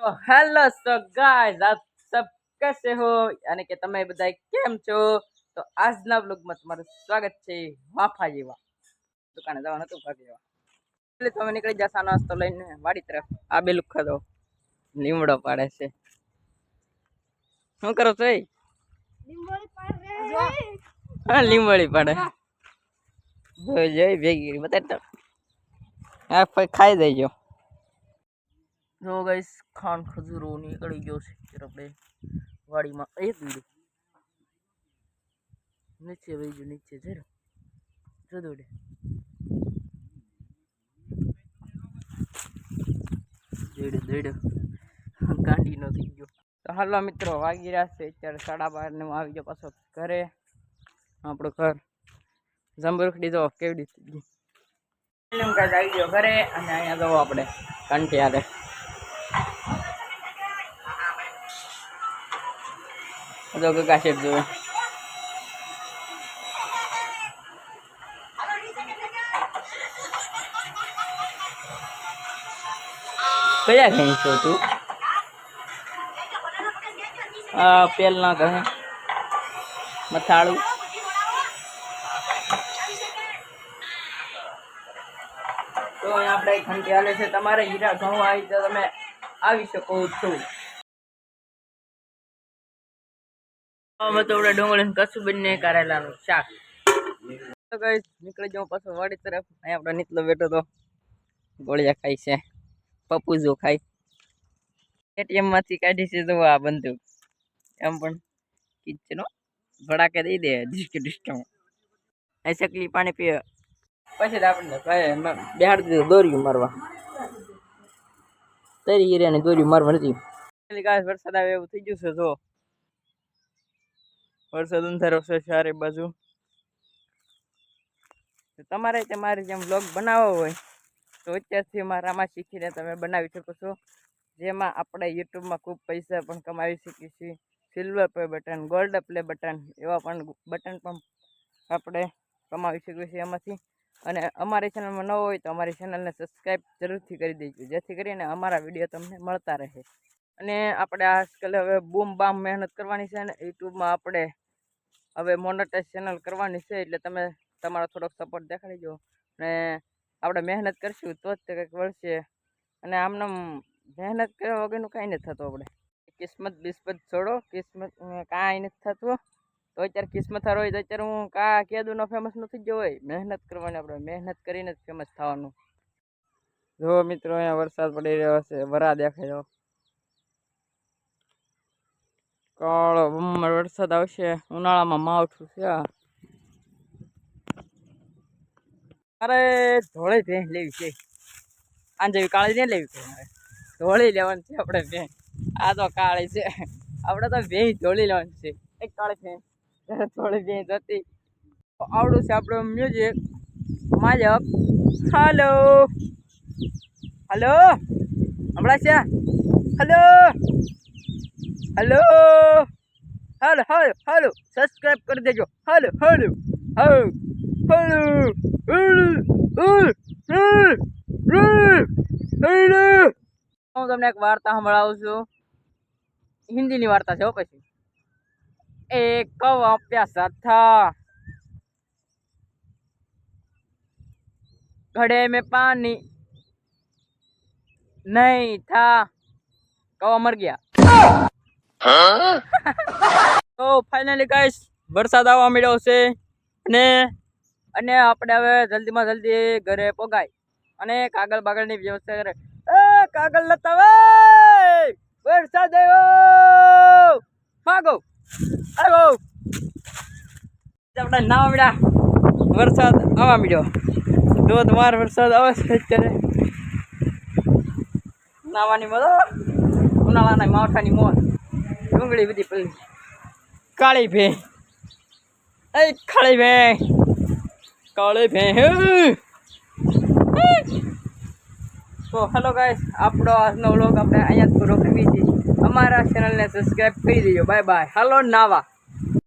तो hello so guys आप सब कैसे हो यानी कि તમે બધા કેમ છો તો આજના વ્લોગમાં તમારું સ્વાગત છે વાફા જેવા દુકાને જવાનું હતું ભાગી જવા એટલે તમે નીકળી જશા નાસ્તો લઈને વાડી તરફ આ બે લુખા દો લીમડો પાડે છે શું કરો છો એ લીમડી પાડે હા લીમડી પાડે જોઈ ભેગી બતાડ તો આ ખાઈ દેજો જો ગાઈસ ખાન ખજૂરો નીકળી ગયો છે આપણે વાડીમાં એક દોડે નીચે વહી નીચે જરો જો દોડે દોડે કાંડી નો થઈ ગયો તો હાલો મિત્રો વાગી રહ્યા છે અત્યારે 12:30 ને આવી ગયો પાછો ઘરે આપણું ઘર જંબુરખડી જો કેવડી થઈ ગઈ એમ કાંઈ આવી ગયો ઘરે અને અહીંયા જવો આપણે કંટિયારે જો ગગા શેઠ જોવે કયા ઘણી છો તું પેલ ના કહે મથાળું તો અહીંયા આપણે ઘંટી હાલે છે તમારે હીરા ઘઉં આવી તો તમે આવી શકો છો અમે તો આપણે ડુંગળી કશું બનને કરેલાનું શાક તો ગાઈસ નીકળી જાઉં પાછો વાડી તરફ અહીંયા આપણે નીકળો બેઠો તો ગોળિયા ખાઈ છે પપુજો ખાઈ એટીએમ માંથી કાઢી છે તો આ બંદૂક એમ પણ કિચનો ભડાકે દઈ દે ડિસ્ટમ આ ચકલી પાણી પીએ પછી આપણને બેહાડી દીધું દોર્યું મારવા તરી હીરાની દોર્યું મારવા નથી પેલી ગાય વરસાદ આવે એવું થઈ ગયું છે જો વરસાદ અંધારો છે ચારે બાજુ તમારે તમારે જેમ વ્લોગ બનાવવો હોય તો અત્યારથી મારામાં શીખીને તમે બનાવી શકો છો જેમાં આપણે યુટ્યુબમાં ખૂબ પૈસા પણ કમાવી શકીએ છીએ silver play button gold play button એવા પણ બટન પણ આપણે કમાવી શકીએ છીએ એમાંથી અને અમારી ચેનલમાં ન હોય તો અમારી ચેનલને સબસ્ક્રાઈબ જરૂરથી કરી દેજો જેથી કરીને અમારા વિડીયો તમને મળતા રહે અને આપણે આજકાલ હવે બૂમ બામ મહેનત કરવાની છે અને યુટ્યુબમાં આપણે હવે મોનેટાઇઝ ચેનલ કરવાની છે એટલે તમે તમારો થોડોક સપોર્ટ દેખાડી દો અને આપણે મહેનત કરશું તો જ તે કંઈક વળશે અને આમને મહેનત કર્યા વગરનું કાંઈ નથી થતું આપણે કિસ્મત બિસ્મત છોડો કિસ્મત કાંઈ નથી થતું તો અત્યારે કિસ્મત હારો હોય તો અત્યારે હું કેદુનો ફેમસ નથી ગયો હોય મહેનત કરવાની આપણે મહેનત કરીને જ ફેમસ થવાનું જો મિત્રો અહીંયા વરસાદ પડી રહ્યો છે વરા દેખાઈ રહ્યો કાળો બમ્મર વરસાદ આવશે ઉનાળામાં માવઠું છે અરે ધોળી ભેંસ લેવી છે આને જેવી કાળી નહીં લેવી છે મારે ધોળી લેવાની છે આપણે ભેંસ આ તો કાળી છે આપણે તો ભેંસ ધોળી લેવાની છે એક કાળી ભેંસ થોડી ભેંસ હતી આવડું છે આપણું મ્યુઝિક માજક હલો હલો હમણાં છે hello hello hello hello hello subscribe કરી દેજો હલો હલો હલો હલો હું તમને એક વાર્તા સંભળાવું છું હિન્દીની વાર્તા છે પછી एक कौवा प्यासा था घड़े में पानी नहीं था कौवा मर गया તો ફાઇનલી ગાઈસ વરસાદ આવવા મળ્યો છે અને આપણે હવે જલ્દીમાં જલ્દી ઘરે પોગાય અને કાગળ બાગળની વ્યવસ્થા કરે કાગળ લેતા આવે વરસાદ આવ્યો ભાગો આવ્યો આપણે નાવા મળ્યા વરસાદ આવવા મળ્યો ધોધમાર વરસાદ આવે છે અત્યારે નાવાની મજા ઉનાળાના માવઠાની મોજ ડુંગળી બધી પડી કાળી ભે એ કાળી ભે તો હેલો ગાઈસ આપણો આજનો વ્લોગ આપણે અહીંયા જ પૂરો કરી છે અમારા ચેનલને સબસ્ક્રાઈબ કરી દેજો બાય બાય હાલો નાવા